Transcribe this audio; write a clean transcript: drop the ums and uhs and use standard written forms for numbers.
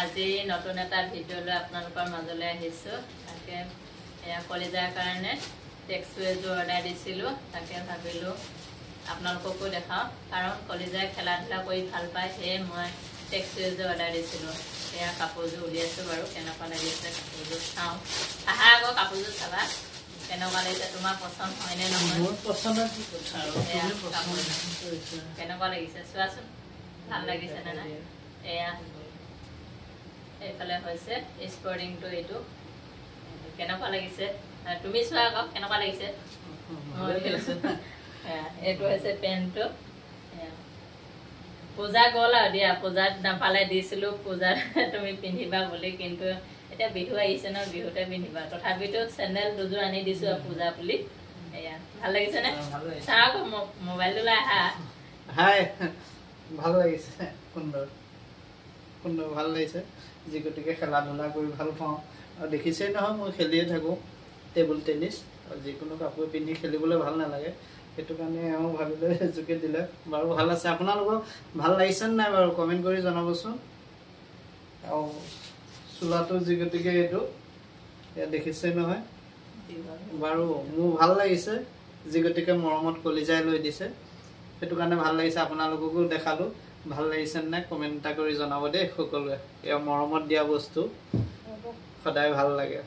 আজি নতুন এটা ভিডিঅ' লৈ আপোনালোকৰ মাজলৈ আহিছোঁ। তাকে কলিজাৰ কাৰণে টেক্সটো এযোৰ অৰ্ডাৰ দিছিলোঁ। তাকে ভাবিলোঁ আপোনালোককো দেখাওঁ, কাৰণ কলিজাই খেলা ধূলা কৰি ভাল পায়, সেয়ে মই টেক্সটো এযোৰ অৰ্ডাৰ দিছিলোঁ। এয়া কাপোৰযোৰ উলিয়াইছোঁ বাৰু, কেনেকুৱা লাগিছে কাপোৰযোৰ চাওঁ। আহা আকৌ কাপোৰযোৰ চাবা কেনেকুৱা লাগিছে, তোমাৰ পচন্দ হয়নে নহয়। কেনেকুৱা লাগিছে চোৱাচোন, ভাল লাগিছে নে নাই। এয়া এইফালে হৈছে স্পৰ্টিংটো, এইটো কেনেকুৱা লাগিছে তুমি চোৱা আকৌ কেনেকুৱা লাগিছে। এইটো হৈছে পেণ্টটো। পূজা গ'ল আৰু দিয়া, পূজাত নাপালে দিছিলোঁ, পূজাত তুমি পিন্ধিবা বুলি, কিন্তু এতিয়া বিহু আহিছে ন, বিহুতে পিন্ধিবা। তথাপিতো চেণ্ডেল দুযোৰ আনি দিছোঁ আৰু পূজা বুলি। এয়া ভাল লাগিছে নে চাওঁ আকৌ, মোবাইলটো লৈ আহা। হাই, ভাল লাগিছে, সুন্দৰ সুন্দৰ, ভাল লাগিছে। যি গতিকে খেলা ধূলা কৰি ভাল পাওঁ, আৰু দেখিছেই নহয় মই খেলিয়ে থাকোঁ টেবুল টেনিছ, আৰু যিকোনো কাপোৰ পিন্ধি খেলিবলৈ ভাল নালাগে, সেইটো কাৰণে এওঁ ভাবিলে এযোকে দিলে। বাৰু ভাল আছে, আপোনালোকৰ ভাল লাগিছেনে নাই বাৰু কমেণ্ট কৰি জনাবচোন। আৰু চোলাটো যি গতিকে এইটো দেখিছেই নহয়, বাৰু মোৰ ভাল লাগিছে। যি গতিকে মৰমত কলিজাই লৈ দিছে, সেইটো কাৰণে ভাল লাগিছে। আপোনালোককো দেখালোঁ, ভাল লাগিছে নে কমেণ্ট এটা কৰি জনাব দেই সকলোৱে। এয়া মৰমত দিয়া বস্তু সদায় ভাল লাগে।